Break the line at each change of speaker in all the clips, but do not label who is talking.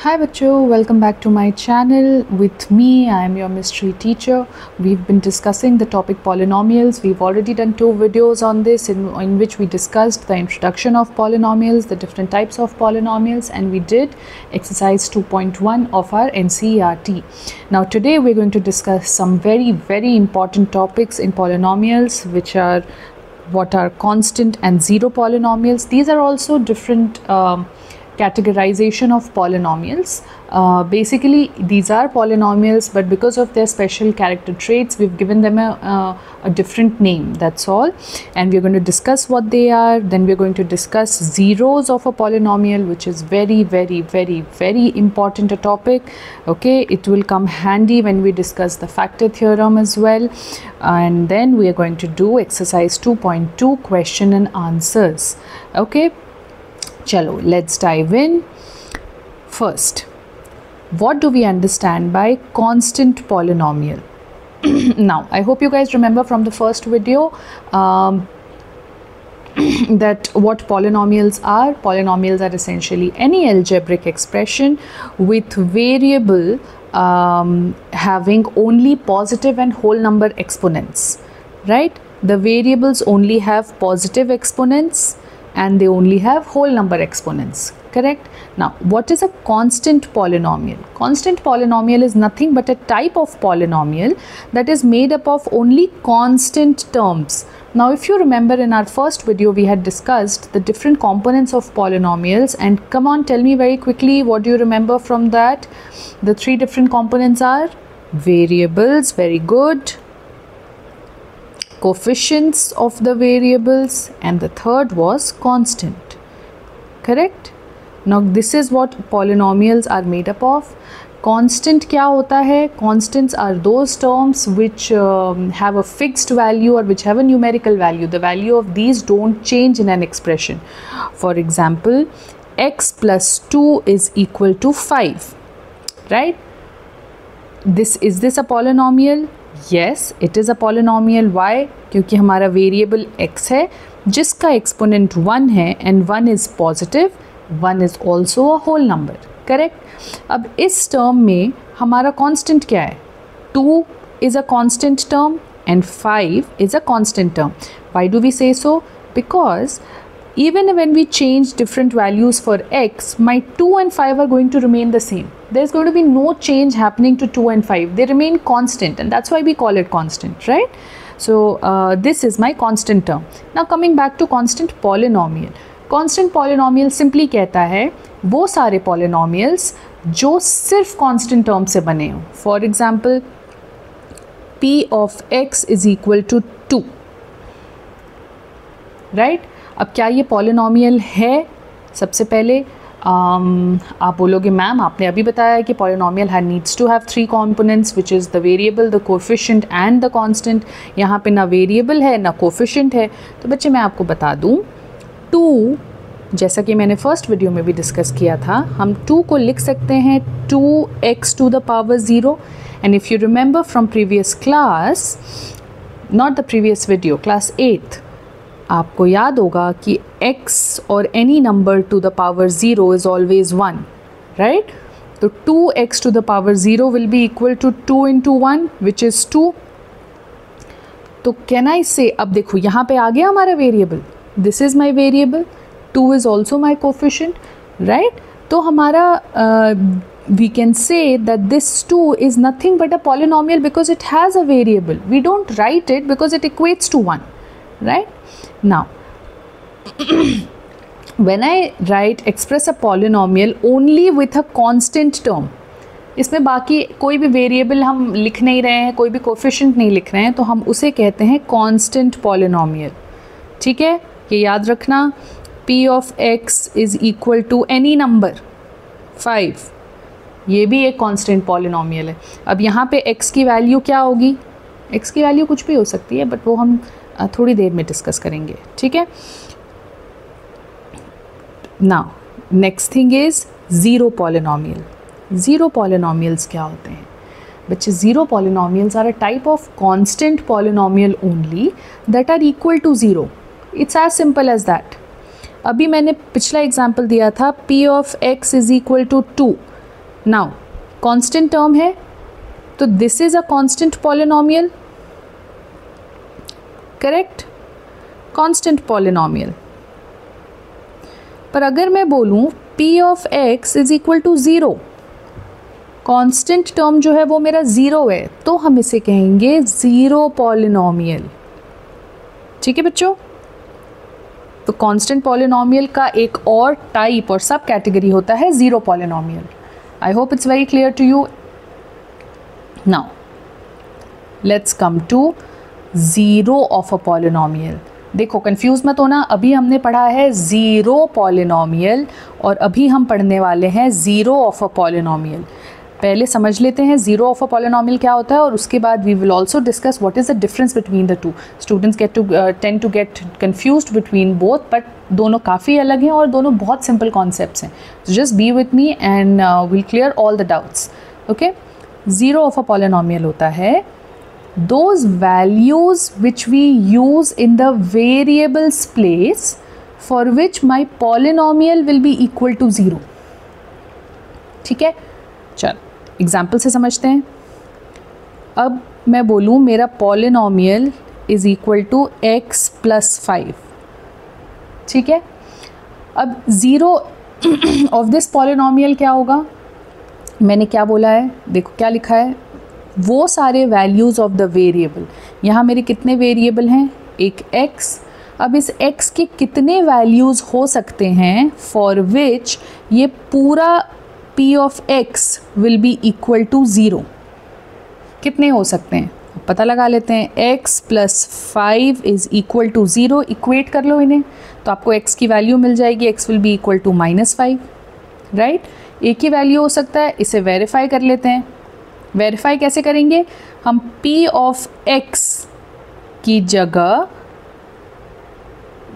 Hi Bacho, welcome back to my channel. With me, I am your mystery teacher. We've been discussing the topic polynomials. We've already done 2 videos on this in which we discussed the introduction of polynomials, the different types of polynomials, and we did exercise 2.1 of our NCERT. Now today we're going to discuss some very important topics in polynomials, which are what are constant and zero polynomials. These are also different categorization of polynomials. Basically these are polynomials, but because of their special character traits we've given them a different name, that's all. And we're going to discuss what they are. Then we're going to discuss zeros of a polynomial, which is very important a topic. Okay, it will come handy when we discuss the factor theorem as well. And then we are going to do exercise 2.2 question and answers. Okay, chalo, let's dive in. First, what do we understand by constant polynomial? Now, I hope you guys remember from the first video that what polynomials are. Polynomials are essentially any algebraic expression with variable having only positive and whole number exponents, right? The variables only have positive exponents and they only have whole number exponents, correct? Now, what is a constant polynomial? Constant polynomial is nothing but a type of polynomial that is made up of only constant terms. Now, if you remember in our first video, we had discussed the different components of polynomials, and come on, tell me very quickly, what do you remember from that? The 3 different components are variables, very good, coefficients of the variables, and the third was constant, correct? Now this is what polynomials are made up of. Constant क्या होता है? Constants are those terms which have a fixed value or which have a numerical value. The value of these don't change in an expression. For example, x plus 2 is equal to 5, right? Is this a polynomial? Yes, it is a polynomial. Why? क्योंकि हमारा variable x है जिसका exponent 1 है and 1 is positive, 1 is also a whole number, correct? अब इस term में हमारा constant क्या है? 2 is a constant term and 5 is a constant term. Why do we say so? Because even when we change different values for x, my 2 and 5 are going to remain the same. There's going to be no change happening to 2 and 5. They remain constant, and that's why we call it constant, right? So this is my constant term. Now coming back to constant polynomial. Constant polynomial simply कहता है वो सारे polynomials जो सिर्फ constant term से बने हो. For example, p of x is equal to 2, right? अब क्या ये पॉलिनॉमियल है? सबसे पहले आप बोलोगे मैम आपने अभी बताया कि polynomial needs to have 3 components which is the variable, the coefficient and the constant. यहाँ पे ना वेरिएबल है ना कोफिशिएंट है. तो बच्चे मैं आपको बता दूँ, 2 जैसा कि मैंने फर्स्ट वीडियो में भी डिस्कस किया था, हम 2 को लिख सकते हैं 2x to the power 0. And if you remember from previous class, not the previous video, class 8th, आपको याद होगा कि x और any number to the power 0 is always 1, right? तो 2x to the power 0 will be equal to 2 into 1 which is 2. तो can I say, अब देखो यहाँ पे आ गया हमारा variable, this is my variable, 2 is also my coefficient, right? तो हमारा we can say that this 2 is nothing but a polynomial because it has a variable. We don't write it because it equates to 1, right? Now when I express a polynomial only with a constant term, इसमें बाकी कोई भी variable हम लिख नहीं रहे हैं, कोई भी कोफिशिएंट नहीं लिख रहे हैं, तो हम उसे कहते हैं कांस्टेंट पॉलिनोमियल. ठीक है, ये याद रखना. p of x is equal to any number 5, ये भी एक कांस्टेंट पॉलिनोमियल है. अब यहाँ पे x की वैल्यू क्या होगी? x की वैल्यू कुछ भी हो सकती है, बट वो हम थोड़ी देर में डिस्कस करेंगे, ठीक है. Now next thing is zero polynomial. Zero polynomials क्या होते हैं बच्चे? Zero polynomials are a type of constant polynomial only that are equal to zero. It's as simple as that. अभी मैंने पिछला एग्जाम्पल दिया था p of x is equal to 2. Now constant term है तो this is a constant polynomial, correct, constant polynomial. पर अगर मैं बोलूं p of x is equal to 0, constant term जो है वो मेरा 0 है, तो हम इसे कहेंगे ज़ीरो पॉलिनोमियल। ठीक है बच्चों, तो कांस्टेंट पॉलिनोमियल का एक और टाइप और सब कैटेगरी होता है zero polynomial. I hope it's very clear to you. Now let's come to zero of a polynomial. देखो कंफ्यूज मत होना, अभी हमने पढ़ा है ज़ीरो पॉलिनोमियल और अभी हम पढ़ने वाले हैं ज़ीरो ऑफ अ पॉलिनोमियल। पहले समझ लेते हैं ज़ीरो ऑफ अ पॉलिनोमियल क्या होता है और उसके बाद we will also discuss what is the difference between the two. Students tend to get confused between both, but दोनों काफ़ी अलग हैं और दोनों बहुत सिंपल कॉन्सेप्ट्स हैं। So just be with me and will clear all the doubts. Okay, zero of a polynomial होता है those values which we use in the variables place for which my polynomial will be equal to 0। ठीक है, चल example से समझते हैं। अब मैं बोलूँ मेरा polynomial is equal to x plus 5। ठीक है, अब ज़ीरो ऑफ दिस पॉलिनोमियल क्या होगा, मैंने क्या बोला है, देखो क्या लिखा है, वो सारे वैल्यूज़ ऑफ द वेरिएबल। यहाँ मेरे कितने वेरिएबल हैं, एक x। अब इस x के कितने वैल्यूज़ हो सकते हैं फॉर विच ये पूरा p of x will be equal to 0। कितने हो सकते हैं पता लगा लेते हैं। x plus 5 is equal to 0, equate कर लो इन्हें तो आपको x की वैल्यू मिल जाएगी, x will be equal to -5, right. एक ही वैल्यू हो सकता है, इसे वेरीफाई कर लेते हैं। वेरीफाई कैसे करेंगे, हम p ऑफ x की जगह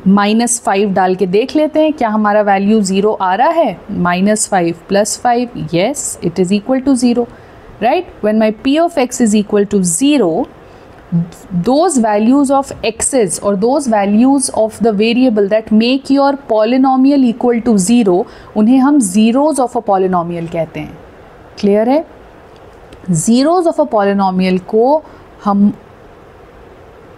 -5 डाल के देख लेते हैं क्या हमारा वैल्यू 0 आ रहा है। -5 plus 5, yes it is equal to 0, right. When my p of x is equal to 0, those values of x's or those values of the variable that make your polynomial equal to 0, उन्हें हम zeros of a polynomial कहते हैं। Clear है, zeros of a polynomial को हम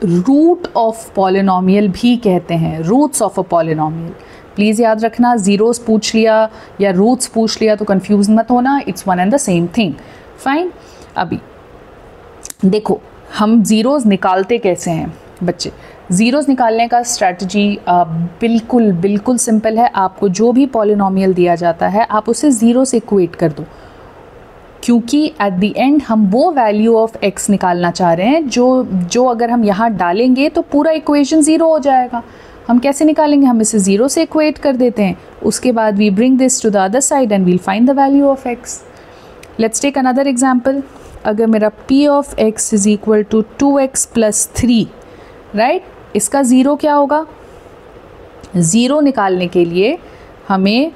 root of polynomial भी कहते हैं, roots of a polynomial. Please याद रखना, ज़ीरोज़ पूछ लिया या रूट्स पूछ लिया तो कंफ्यूज मत होना, it's one and the same thing. Fine, अभी देखो हम ज़ीरोज़ निकालते कैसे हैं बच्चे। ज़ीरोज़ निकालने का स्ट्रैटेजी बिल्कुल सिंपल है। आपको जो भी पॉलिनोमियल दिया जाता है आप उसे ज़ीरो से इक्वेट कर दो, क्योंकि एट द एंड हम वो वैल्यू ऑफ x निकालना चाह रहे हैं जो अगर हम यहाँ डालेंगे तो पूरा इक्वेशन ज़ीरो हो जाएगा। हम कैसे निकालेंगे, हम इसे ज़ीरो से इक्वेट कर देते हैं, उसके बाद we bring this to the other side and we'll find the value of x। Let's take another example. अगर मेरा p of x is equal to 2x plus 3, right, इसका ज़ीरो क्या होगा, ज़ीरो निकालने के लिए हमें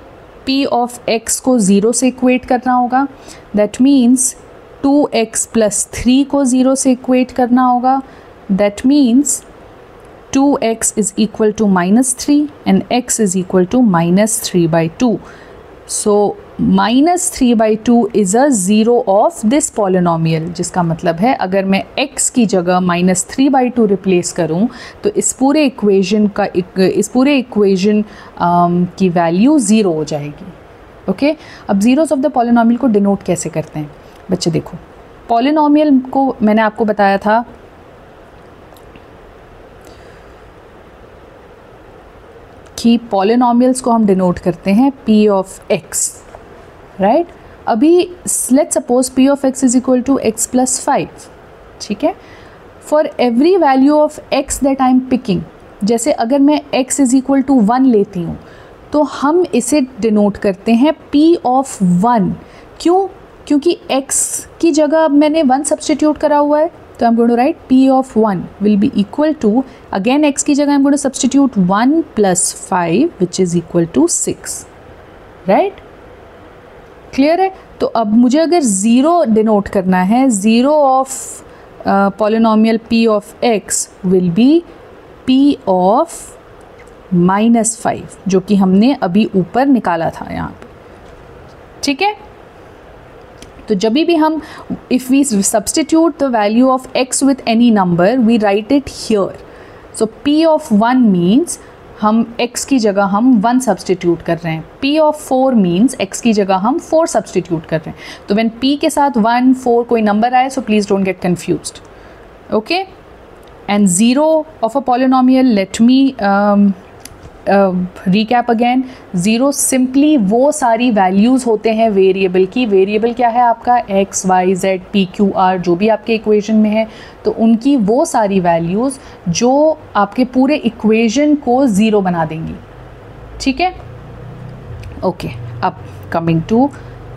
p ऑफ x को 0 से इक्वेट करना होगा। दैट मीन्स 2x प्लस 3 को 0 से इक्वेट करना होगा। That means 2x is equal to -3 and x is equal to -3/2। So -3/2 is a zero of this polynomial, जिसका मतलब है अगर मैं x की जगह -3/2 रिप्लेस करूं तो इस पूरे इक्वेशन की वैल्यू ज़ीरो हो जाएगी। ओके, अब ज़ीरोज़ ऑफ द पॉलिनोमियल को डिनोट कैसे करते हैं बच्चे। देखो पॉलिनोमियल को मैंने आपको बताया था कि पॉलिनोमियल्स को हम डिनोट करते हैं p ऑफ x, राइट। अभी let's suppose p of x is equal to x plus 5, ठीक है। For every value of x that I am picking, जैसे अगर मैं x इज इक्वल टू 1 लेती हूँ तो हम इसे डिनोट करते हैं p ऑफ 1। क्यों, क्योंकि x की जगह अब मैंने 1 सब्सटीट्यूट करा हुआ है, तो I am going to write p of 1 will be equal to, again x की जगह I am going to substitute 1 plus 5 which is equal to 6, right. Clear है। तो अब मुझे अगर ज़ीरो डिनोट करना है, zero of polynomial p of x will be p of -5, जो कि हमने अभी ऊपर निकाला था यहाँ पे, ठीक है। तो जब भी हम if we substitute the value of x with any number we write it here. So p of 1 means हम x की जगह हम 1 सब्सटीट्यूट कर रहे हैं. p ऑफ 4 मीन्स x की जगह हम 4 सब्सटीट्यूट कर रहे हैं. तो व्हेन p के साथ 1 4 कोई नंबर आए so please don't get confused. Okay. And zero of a polynomial, let me recap again. Zero simply वो सारी वैल्यूज़ होते हैं वेरिएबल की. वेरिएबल क्या है आपका? x y z p q r जो भी आपके इक्वेशन में है, तो उनकी वो सारी वैल्यूज़ जो आपके पूरे इक्वेशन को ज़ीरो बना देंगी. ठीक है. ओके. अब coming to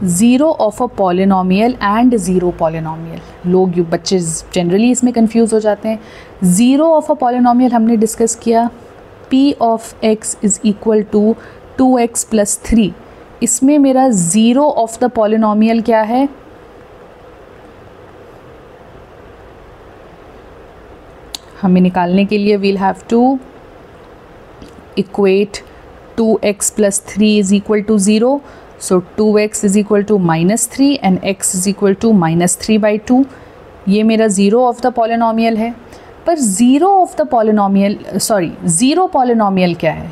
zero of a polynomial and zero polynomial. लोग बच्चे जनरली इसमें कंफ्यूज हो जाते हैं. ज़ीरो ऑफ अ पॉलिनोमियल हमने डिस्कस किया. p of x is equal to 2x plus 3. इसमें मेरा ज़ीरो ऑफ द पॉलिनोमियल क्या है? हमें निकालने के लिए we'll have to equate 2x plus 3 is equal to 0. So 2x is equal to -3 and x is equal to -3/2. ये मेरा ज़ीरो ऑफ द पॉलिनोमियल है. पर zero of the polynomial zero polynomial क्या है?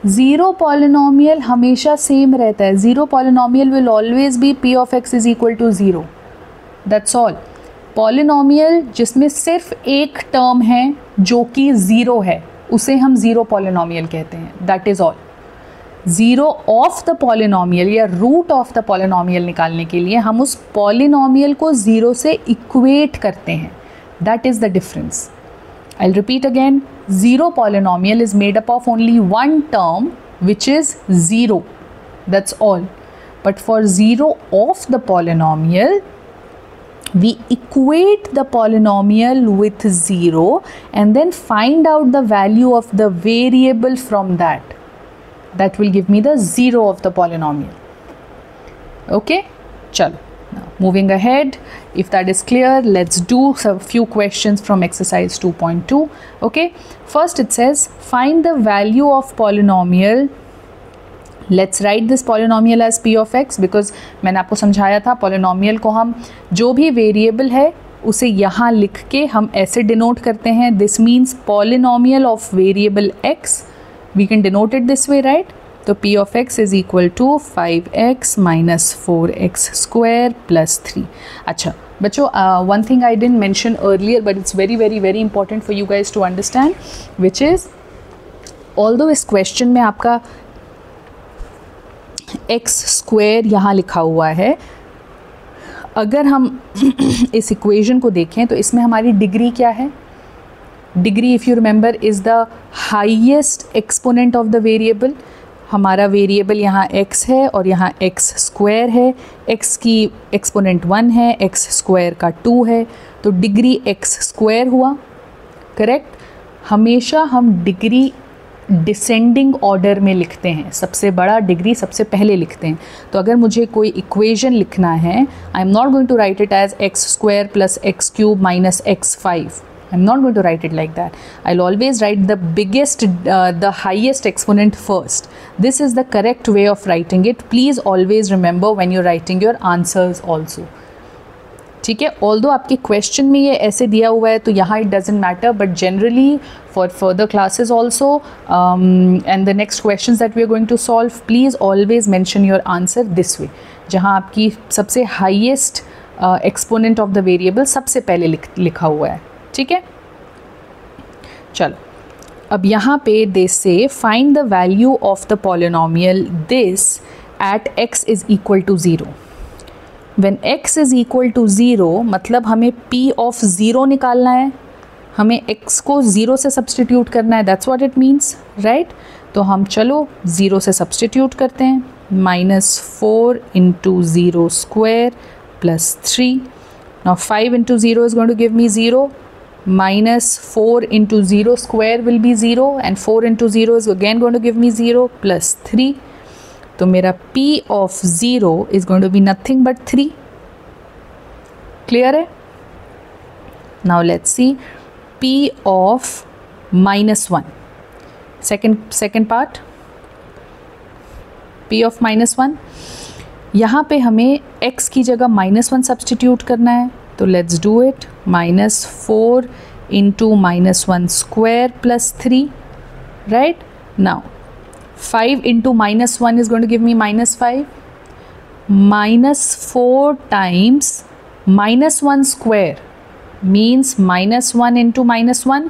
ज़ीरो पॉलिनोमियल हमेशा same रहता है. Zero polynomial will always be p of x is equal to 0. That's all. Polynomial जिसमें सिर्फ एक टर्म है जो कि ज़ीरो है उसे हम ज़ीरो पॉलिनोमियल कहते हैं. That is all. Zero of the polynomial या रूट ऑफ द पॉलिनोमियल निकालने के लिए हम उस पॉलिनोमियल को ज़ीरो से इक्वेट करते हैं. That is the difference. I'll repeat again. Zero polynomial is made up of only one term which is 0. That's all. But for zero of the polynomial, we equate the polynomial with 0 and then find out the value of the variable from that. That will give me the zero of the polynomial. Okay? Chalo. Now, moving ahead, if that is clear, let's do some few questions from exercise 2.2. Okay, first it says find the value of polynomial. Let's write this polynomial as p of x because मैंने आपको समझाया था polynomial को हम जो भी variable है उसे यहाँ लिख के हम ऐसे denote करते हैं. This means polynomial of variable x. We can denote it this way, right? तो p of x is equal to 5x minus 4x square plus 3. अच्छा बच्चों, one thing I didn't mention earlier but it's very very very important for you guys to understand, which is although इस question में आपका x square यहाँ लिखा हुआ है, अगर हम इस equation को देखें तो इसमें हमारी डिग्री क्या है? Degree if you remember is the highest exponent of the variable. हमारा वेरिएबल यहाँ x है और यहाँ x स्क्वायर है. x की एक्सपोनेंट 1 है, x स्क्वायर का 2 है, तो डिग्री x स्क्वायर हुआ. करेक्ट. हमेशा हम डिग्री डिसेंडिंग ऑर्डर में लिखते हैं. सबसे बड़ा डिग्री सबसे पहले लिखते हैं. तो अगर मुझे कोई इक्वेशन लिखना है, I am not going to write it as x square plus x cube minus x5. I'm not going to write it like that. I'll always write the biggest, the highest exponent first. This is the correct way of writing it. Please always remember when you're writing your answers also. ठीक है. Although आपके question में ये ऐसे दिया हुआ है तो यहाँ it doesn't matter, but generally for further classes also and the next questions that we are going to solve, please always mention your answer this way. जहाँ आपकी सबसे highest exponent of the variable सबसे पहले लिखा हुआ है. ठीक है. चलो अब यहाँ पे they say find the value of the polynomial this at x is equal to 0. When x is equal to 0 मतलब हमें p ऑफ 0 निकालना है. हमें x को 0 से सब्सटीट्यूट करना है. That's what it means, right. तो हम चलो 0 से सब्सटीट्यूट करते हैं. -4 into 0 square plus 3. Now 5 into 0 is going to give me 0. -4 into 0 square will be 0 and 4 into 0 is again going to give me 0 plus 3. तो मेरा p of 0 is going to be nothing but 3. Clear है? Now let's see p of -1. Second part. p of -1. यहाँ पे हमें x की जगह -1 substitute करना है, तो let's do it. -4 into -1 square plus 3, right? Now 5 into -1 is going to give me -5. -4 times -1 square means -1 into -1,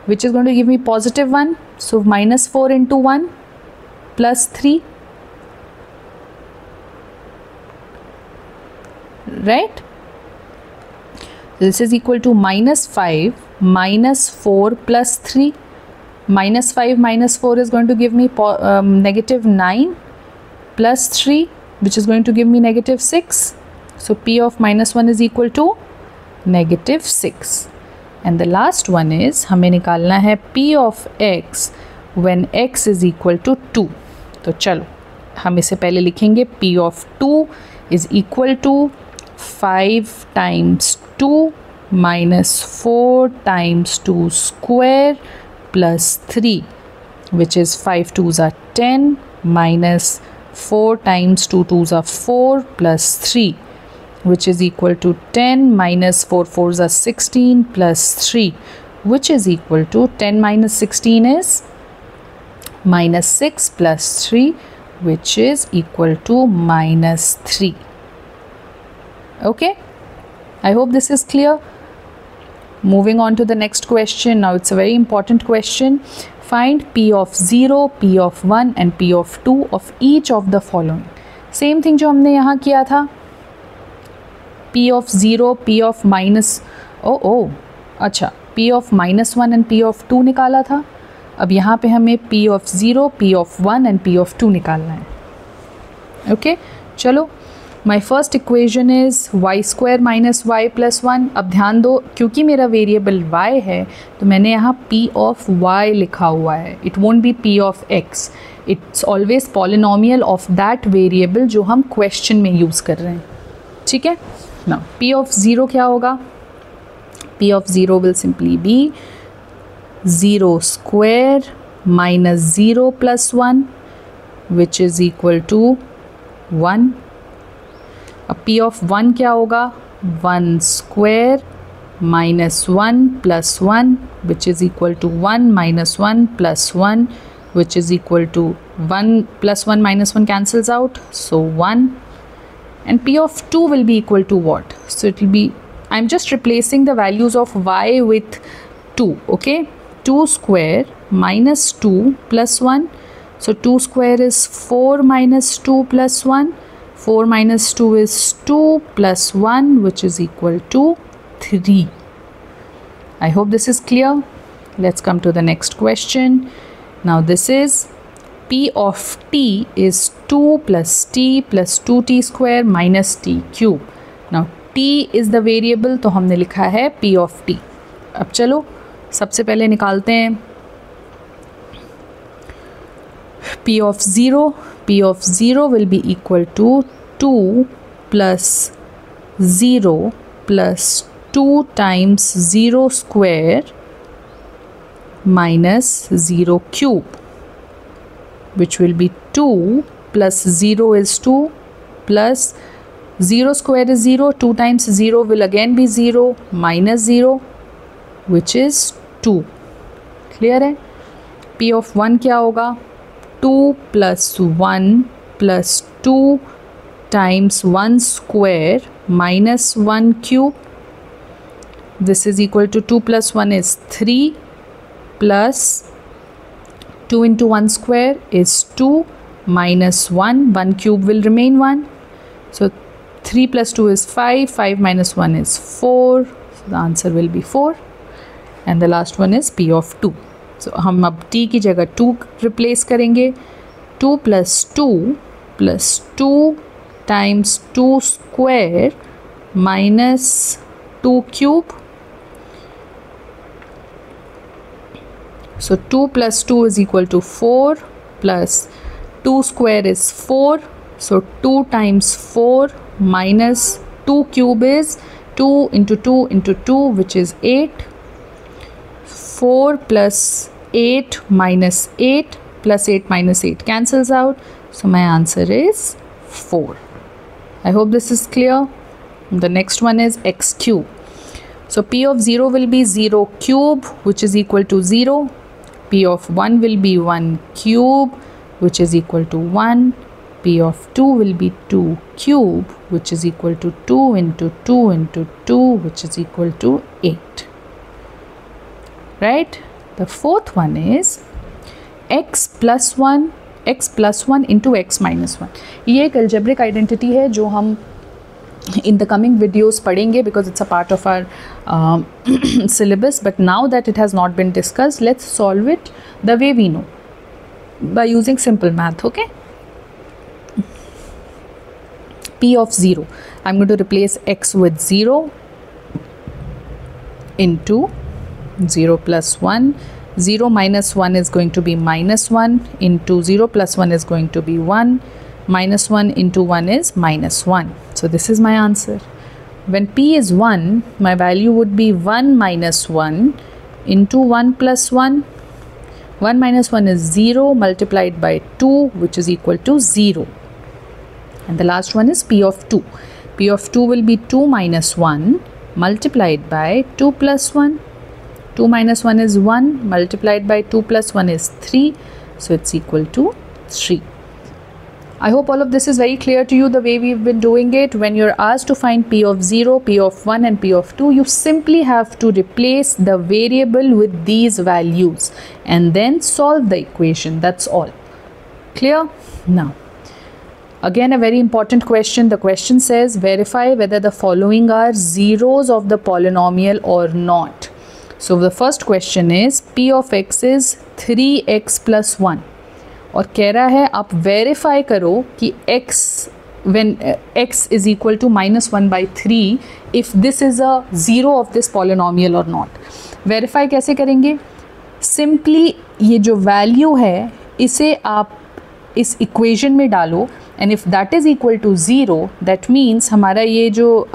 which is going to give me +1. So -4 into 1 plus 3, right? This is equal to -5 -4 plus 3. -5 -4 is going to give me -9 plus 3, which is going to give me -6. So P of -1 is equal to -6. And the last one is हमें निकालना है P of x when x is equal to 2. तो चलो हम इसे पहले लिखेंगे। P of 2 is equal to 5 times 2 minus 4 times 2 square plus 3, which is 5 2s are 10 minus 4 times 2 2s are 4 plus 3, which is equal to 10 minus 4 4s are 16 plus 3, which is equal to 10 minus 16 is -6 plus 3, which is equal to -3. Okay, I hope this is clear. Moving on to the next question. Now it's a very important question. Find P of 0, P of 1 and P of 2 of each of the following. Same thing जो हमने यहाँ किया था, P of 0, P of अच्छा P of -1 and P of 2 निकाला था। अब यहाँ पे हमें P of 0, P of 1 and P of 2 निकालना है। ओके, चलो। My first equation is y² - y + 1। अब ध्यान दो, क्योंकि मेरा वेरिएबल y है तो मैंने यहाँ P of y लिखा हुआ है। It won't be P of x, it's always polynomial of that variable जो हम क्वेश्चन में यूज़ कर रहे हैं। ठीक है ना। P of 0 क्या होगा? P of 0 will simply be 0² - 0 + 1, which is equal to 1. अब P of 1 क्या होगा? 1² - 1 + 1, which is equal to 1 - 1 + 1, which is equal to 1 + 1 - 1 cancels out, so 1. And P of 2 will be equal to what? So it will be, I'm just replacing the values of y with 2, okay? 2² - 2 + 1. So 2² is 4 - 2 + 1. 4 minus 2 is 2 plus 1, which is equal to 3. I hope this is clear. Let's come to the next question. Now this is P of t is 2 plus t plus 2t² minus t cube. Now t is the variable, तो हमने लिखा है P of t. अब चलो सबसे पहले निकालते हैं P of 0. P of 0 will be equal to 2 plus 0 plus 2 times 0² minus 0 cube, which will be 2 plus 0 is 2 plus 0² is 0. 2 times 0 will again be 0 minus 0, which is 2. Clear है? P of 1 क्या होगा? 2 plus 1 plus 2 times 1² minus 1 cube. This is equal to 2 plus 1 is 3 plus 2 into 1² is 2 minus 1. 1 cube will remain 1. So 3 plus 2 is 5. 5 minus 1 is 4. So the answer will be 4. And the last one is P of 2. So हम अब t की जगह 2 replace करेंगे। 2 plus 2 plus 2 times 2² minus 2 cube. So 2 plus 2 is equal to 4 plus 2² is 4. So 2 times 4 minus 2 cube is 2 into 2 into 2, which is 8. 4 plus 8 minus 8 plus 8 minus 8 cancels out. So my answer is 4. I hope this is clear. The next one is x cube. So P of 0 will be 0 cube, which is equal to 0. P of 1 will be 1 cube, which is equal to 1. P of 2 will be 2 cube, which is equal to 2 into 2 into 2, which is equal to 8. Right? The fourth one is x plus 1 into x minus 1. ये एक algebraic identity है जो हम in the coming videos पढ़ेंगे because it's a part of our syllabus, but now that it has not been discussed, let's solve it the way we know by using simple math. Okay, P of 0, I'm going to replace x with 0 into 0 plus 1. 0 minus 1 is going to be minus 1 into 0 plus 1 is going to be 1. Minus 1 into 1 is minus 1. So this is my answer. When P is 1, my value would be 1 minus 1 into 1 plus 1. 1 minus 1 is 0 multiplied by 2, which is equal to 0. And the last one is P of 2. P of 2 will be 2 minus 1 multiplied by 2 plus 1. 2 minus 1 is 1 multiplied by 2 plus 1 is 3. So it's equal to 3. I hope all of this is very clear to you the way we've been doing it. When you're asked to find P of 0, P of 1 and P of 2, you simply have to replace the variable with these values and then solve the equation. That's all. Clear? Now, again a very important question. The question says verify whether the following are zeros of the polynomial or not. So the first question is P of x is 3x plus 1. और कह रहा है आप verify करो कि x when x is equal to minus 1 by 3 if this is a zero of this polynomial or not. Verify कैसे करेंगे? Simply ये जो वैल्यू है इसे आप इस इक्वेशन में डालो and if that is equal to zero that means हमारा ये जो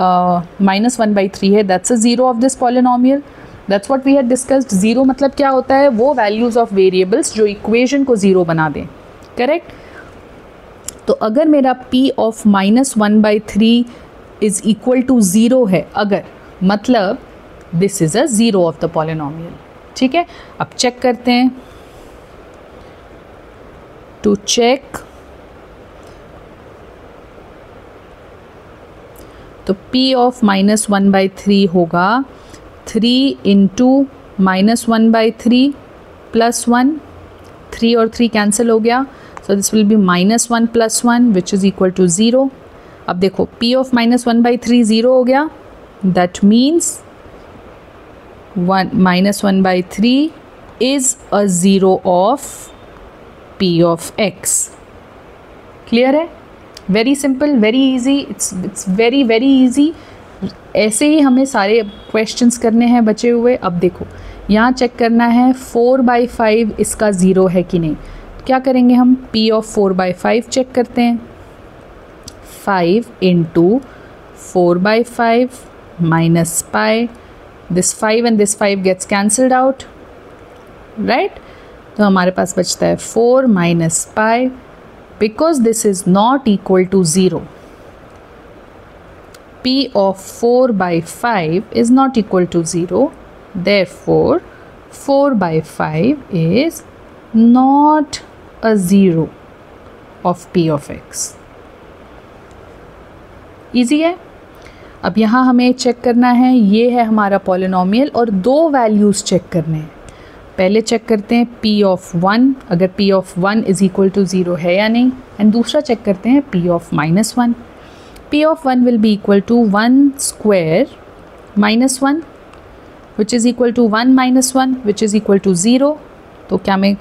minus 1 by 3 है that's a zero of this polynomial. That's what we had discussed. Zero मतलब क्या होता है? वो वैल्यूज़ ऑफ वेरिएबल्स जो इक्वेशन को ज़ीरो बना दें. करेक्ट? तो अगर मेरा P of minus 1 by 3 is equal to zero है, अगर मतलब this is a zero of the polynomial. ठीक है, अब चेक करते हैं. टू चेक तो P ऑफ minus 1 by 3 होगा 3 इंटू -1 by 3 प्लस 1. 3 और 3 कैंसिल हो गया. So this will be -1 plus 1 which is equal to 0. अब देखो P ऑफ -1 by 3 ज़ीरो हो गया. That means -1 by 3 is a zero of P of x. Clear है? Very simple, very easy. It's very very easy. ऐसे ही हमें सारे questions करने हैं बचे हुए. अब देखो यहाँ चेक करना है 4 by 5 इसका ज़ीरो है कि नहीं. क्या करेंगे हम? P ऑफ 4 by 5 चेक करते हैं. 5 into 4 by 5 minus pi. This 5 and this 5 gets cancelled out. Right? तो हमारे पास बचता है 4 minus pi. Because this is not equal to zero, P of 4 by 5 is not equal to 0. Therefore, 4 by 5 is not a zero of P of x. Easy है? अब यहाँ हमें check करना है, ये है हमारा पॉलिनोमियल और दो वैल्यूज़ चेक करने हैं. पहले चेक करते हैं P of 1, अगर P of 1 is equal to 0 है या नहीं. एंड दूसरा चेक करते हैं P of minus 1. P of 1 will be equal to 1 square minus 1 which is equal to 1 minus 1 which is equal to 0. तो क्या मैं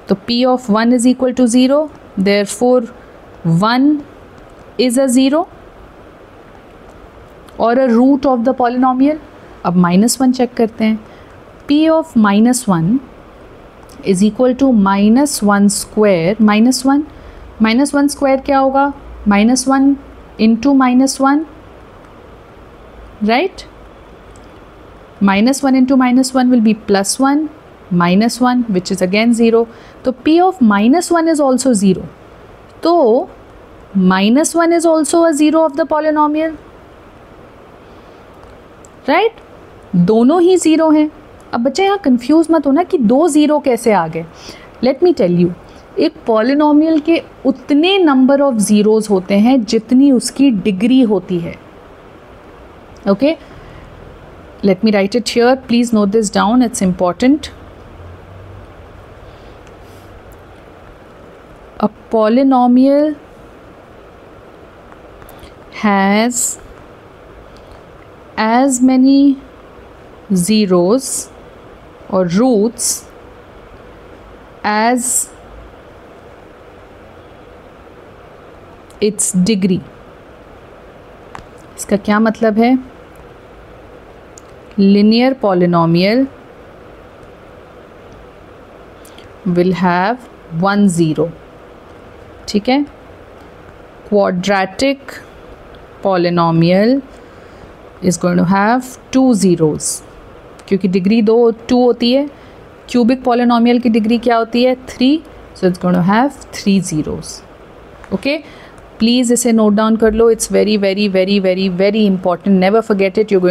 तो P of 1 is equal to 0. Therefore 1 is a 0 or a root of the polynomial. अब -1 check करते हैं. P of -1 is equal to -1 square minus 1. -1 square क्या होगा? -1 into -1, right? -1 into -1 will be +1 minus 1 which is again 0. तो P of -1 is also 0. तो -1 is also a zero of the polynomial, right? दोनों ही zero हैं। अब बच्चे यहाँ कंफ्यूज मत होना कि दो ज़ीरो कैसे आ गए। लेट मी टेल यू, एक पॉलिनोमियल के उतने नंबर ऑफ ज़ीरोज़ होते हैं जितनी उसकी डिग्री होती है। Okay, let me right it here, please note this down, it's important. A polynomial has as many zeros or roots as its degree। इसका क्या मतलब है? Linear polynomial will have 1 zero, ठीक है। Quadratic polynomial is going to have 2 zeros, क्योंकि degree 2 होती है। Cubic polynomial की डिग्री क्या होती है? 3, so it's going to have 3 zeros। Okay, please इसे नोट डाउन कर लो, it's very very very very very important, never forget it. you're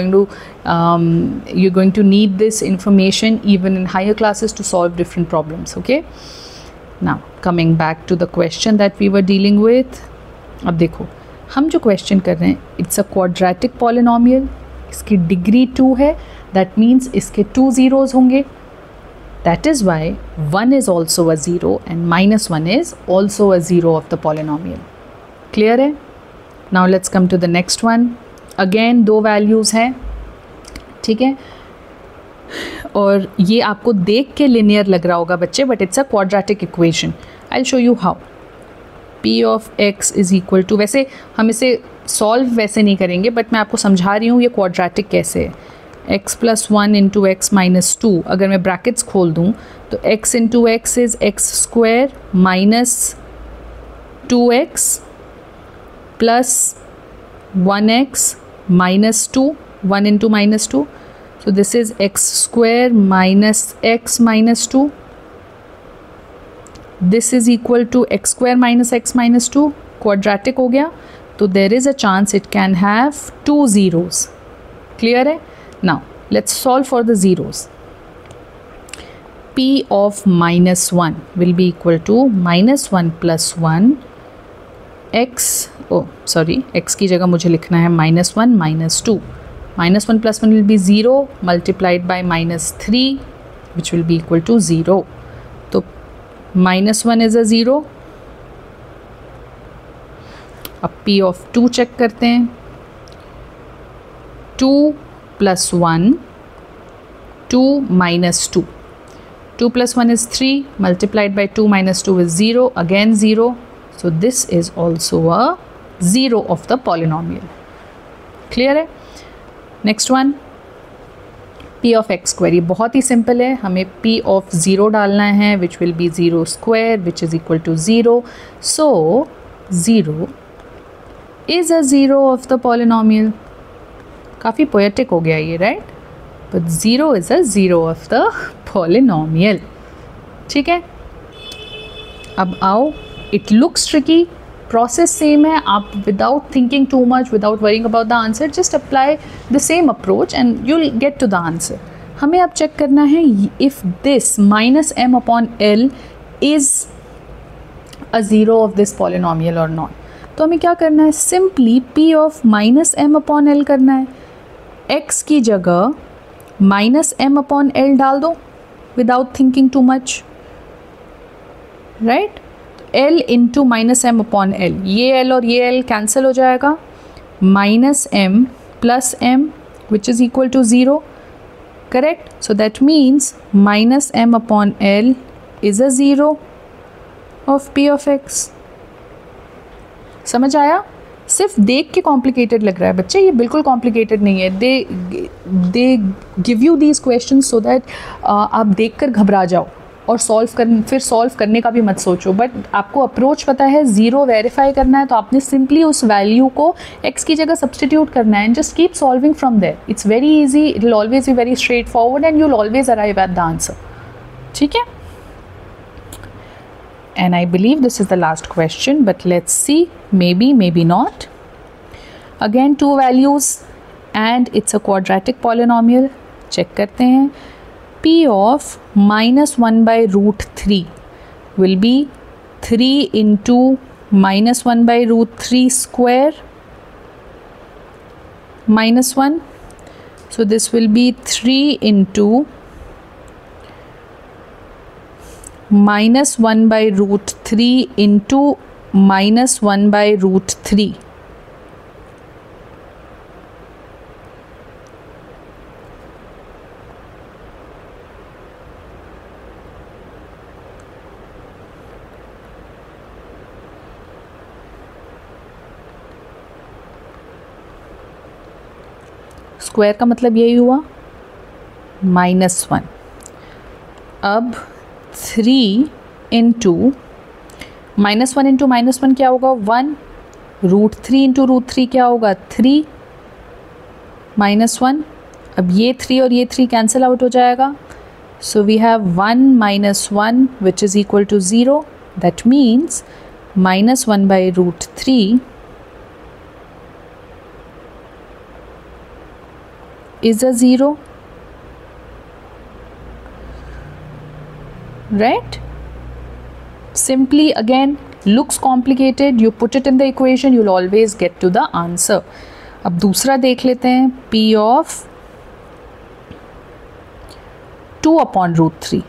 going to need this information even in higher classes to solve different problems। okay, now coming back to the question that we were dealing with। अब देखो, हम जो question कर रहे हैं, it's a quadratic polynomial, इसकी degree 2 है, that means इसके 2 ज़ीरोज़ होंगे, that is y 1 is also a zero and -1 is also a zero of the polynomial. Clear है? Now let's come to the next one. Again 2 values हैं, ठीक है, और ये आपको देख के लिनियर लग रहा होगा बच्चे, but it's a quadratic equation. I will show you how. P of x is equal to, वैसे हम इसे सॉल्व वैसे नहीं करेंगे, बट मैं आपको समझा रही हूँ ये क्वाड्रेटिक कैसे है। x + 1 × x - 2, अगर मैं ब्रैकेट्स खोल दूँ तो x × x is x² - 2x + 1x - 2, 1 × -2, so this is x² - x - 2, this is equal to x² - x - 2, quadratic हो गया, तो there is a chance it can have 2 zeros. Clear है? Now let's solve for the zeros. P of -1 will be equal to -1 + 1 x, x की जगह मुझे लिखना है -1 - 2, -1 + 1 will be 0 multiplied by -3 which will be equal to 0, तो -1 is a 0। अब P of 2 check करते हैं। 2 + 1, 2 - 2, 2 + 1 is 3 multiplied by 2 - 2 is 0, again 0, so this is also a 0 of the polynomial। Clear है? Next one, P of x², ये बहुत ही simple है, हमें P of 0 डालना है, which will be 0² which is equal to 0, so 0 is a 0 of the polynomial। काफ़ी poetic हो गया ये, right? But 0 is a 0 of the polynomial। ठीक है, अब आओ, it looks tricky, process same है, आप without thinking too much, without worrying about the answer, just apply the same approach and you will get to the answer. हमें अब check करना है if this -m/l is a zero of this polynomial और not. तो हमें क्या करना है? सिंपली P ऑफ -m/l करना है। x की जगह -m/l डाल दो without thinking too much, right? L into -m/l, ये L और ये L कैंसिल हो जाएगा, -m + m which is equal to 0, correct? So that means -m/l is a 0 of P of x। समझ आया? सिर्फ देख के कॉम्प्लिकेटेड लग रहा है बच्चे, ये बिल्कुल कॉम्प्लिकेटेड नहीं है। They give you these question so that आप देख कर घबरा जाओ और फिर सॉल्व करने का भी मत सोचो, बट आपको अप्रोच पता है, 0 वेरीफाई करना है, तो आपने सिंपली उस वैल्यू को x की जगह सब्सटीट्यूट करना है and just keep solving from there. It's very easy, it will always be very straightforward and you will always arrive at the answer. ठीक है, and I believe this is the last question, but let's see, maybe, maybe not. Again, two values and it's a quadratic polynomial. Check करते हैं. P of minus 1 by root 3 will be 3 into minus 1 by root 3 square minus 1. So this will be 3 into minus 1 by root 3 into minus 1 by root 3. Square का मतलब यही हुआ -1. अब 3 into -1 into -1 क्या होगा 1. Root 3 into root 3 क्या होगा 3 -1. अब ये 3 और ये 3 कैंसिल आउट हो जाएगा. So we have 1 -1 which is equal to 0. दैट means -1 by root 3 is a 0, right? Simply again looks complicated, you put it in the equation, you'll always get to the answer. अब दूसरा देख लेते हैं. P of 2 upon root 3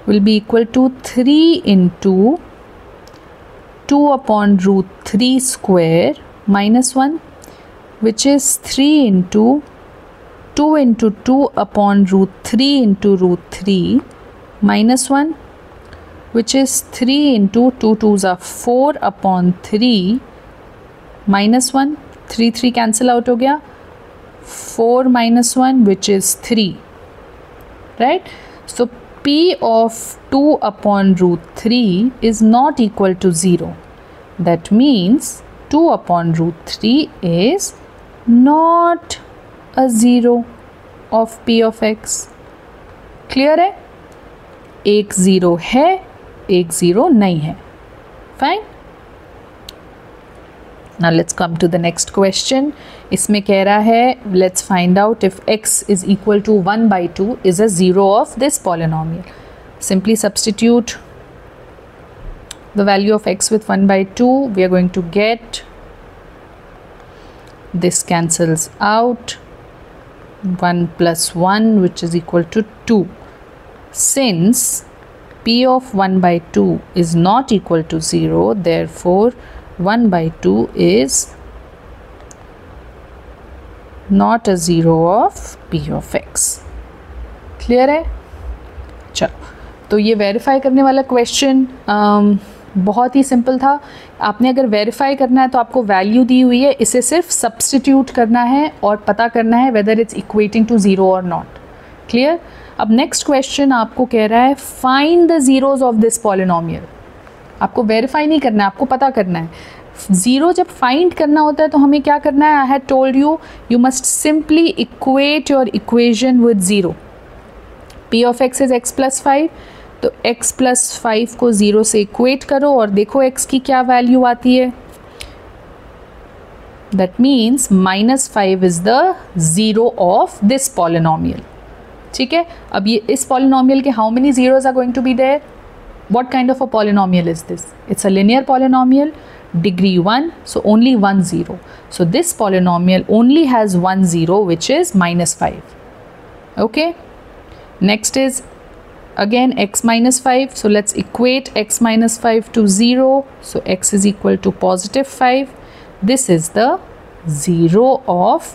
will be equal to 3 into 2 upon root 3 square minus 1, which is 3 into 2 upon root 3 into root 3 minus 1, which is 3 into 2 2s are 4 upon 3 minus 1. 3 cancel out हो गया. 4 minus 1 which is 3, right? So P of 2 upon root 3 is not equal to 0. That means 2 upon root 3 is not a 0 of P of x. Clear है? एक 0 है, एक 0 नहीं है. Fine? Now let's come to the next question. इसमें कह रहा है let's find out if x is equal to 1 by 2 is a 0 of this polynomial. Simply substitute the value of x with 1 by 2. We are going to get this cancels out. 1 plus 1 which is equal to 2. Since P of 1 by 2 is not equal to 0, therefore 1 by 2 is not a 0 of P of x. Clear है? चलो, तो ये verify करने वाला question बहुत ही simple था. आपने अगर वेरीफाई करना है तो आपको वैल्यू दी हुई है, इसे सिर्फ सब्सटीट्यूट करना है और पता करना है वेदर इट्स इक्वेटिंग टू 0 और नॉट. क्लियर? अब नेक्स्ट क्वेश्चन आपको कह रहा है find the zeros of this polynomial. आपको वेरीफाई नहीं करना है, आपको पता करना है. ज़ीरो जब फाइंड करना होता है तो हमें क्या करना है? I had told you, you must simply equate your equation with zero. P of x is x plus 5. तो x plus 5 को 0 से इक्वेट करो और देखो x की क्या वैल्यू आती है. That means -5 is the 0 of this polynomial. ठीक है? अब ये इस पॉलिनोमियल के how many zeros are going to be there? What kind of a polynomial is this? It's a linear polynomial, degree 1, so only 1 0. So this polynomial only has 1 0 which is -5. Okay? Next is again x minus 5. So let's equate x minus 5 to 0. So x is equal to positive 5. This is the 0 of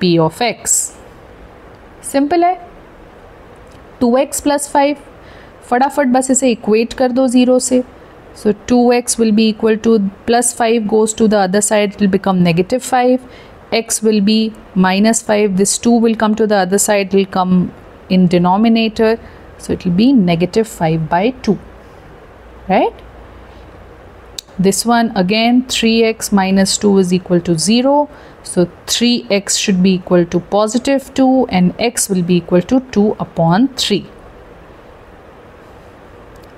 P of x. Simple है. 2x plus 5. फटाफट बस इसे equate कर दो 0 से. So 2x will be equal to plus 5 goes to the other side, it will become -5. X will be -5. This 2 will come to the other side, it will come in denominator. So it will be -5 by 2, right? This one again 3x minus 2 is equal to 0. So 3x should be equal to positive 2 and x will be equal to 2 upon 3.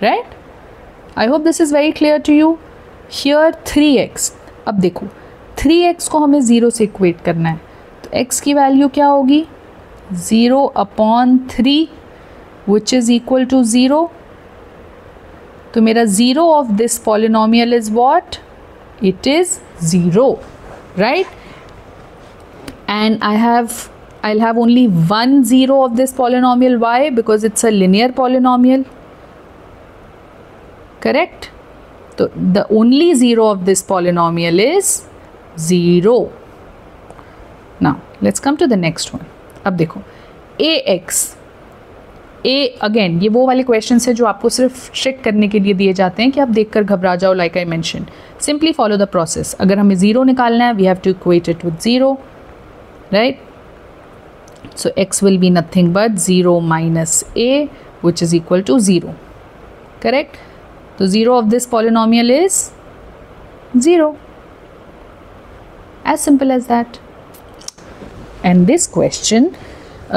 right? I hope this is very clear to you. Here 3x, अब देखो 3x को हमें 0 से equate करना है, तो x की value क्या होगी 0/3 which is equal to 0. तो मेरा 0 of this polynomial is what? It is 0, right? And I'll have only one 0 of this polynomial. Why? Because it's a linear polynomial. Correct? So the only 0 of this polynomial is 0. Now let's come to the next one. अब देखो ax, a again ये वो वाले question है जो आपको सिर्फ trick करने के लिए दिए जाते हैं कि आप देखकर घबरा जाओ. Like I mention, simply follow the process. अगर हमें 0 निकालना है, we have to equate it with 0, right? So x will be nothing but 0 minus a which is equal to 0. Correct? So 0 of this polynomial is 0. As simple as that. And this question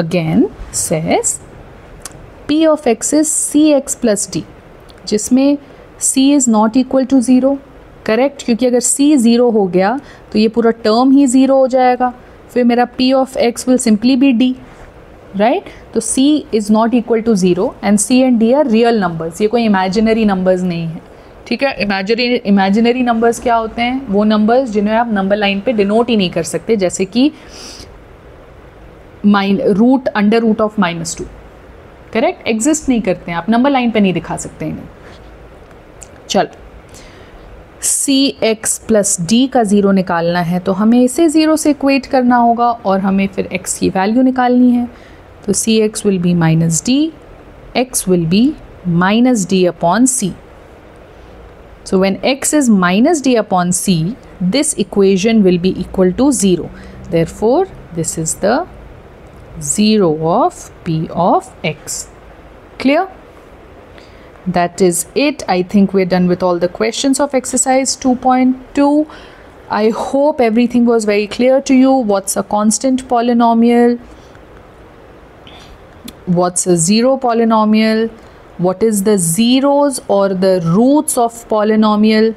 again says p of x is cx plus d, जिसमें c is not equal to 0. Correct? क्योंकि अगर c 0 हो गया तो ये पूरा term ही 0 हो जाएगा. फिर मेरा p of x will simply be d, right? तो c is not equal to 0 and c and d are real numbers. ये कोई imaginary numbers नहीं है, ठीक है? imaginary numbers क्या होते हैं? वो numbers जिन्हें आप नंबर लाइन पे डिनोट ही नहीं कर सकते, जैसे कि root under root of -2. Correct? Exist नहीं करते हैं, आप नंबर लाइन पे नहीं दिखा सकते इन्हें. चल, cx प्लस d का 0 निकालना है तो हमें इसे 0 से इक्वेट करना होगा और हमें फिर x की वैल्यू निकालनी है. तो cx will be -d, x will B -d upon c. So when x is -d upon c, this equation will be equal to 0. Therefore, this is the 0 of p of x. Clear? That is it. I think we're done with all the questions of exercise 2.2. I hope everything was very clear to you. What's a constant polynomial? What's a zero polynomial? What is the zeros or the roots of polynomial?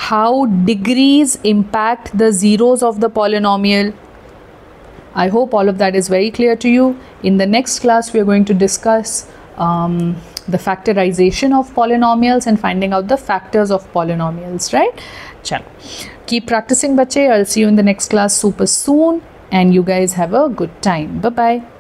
How degrees impact the zeros of the polynomial? I hope all of that is very clear to you. In the next class, we are going to discuss the factorization of polynomials and finding out the factors of polynomials, right? Chalo. Keep practicing, bache. I'll see you in the next class super soon and you guys have a good time. Bye-bye.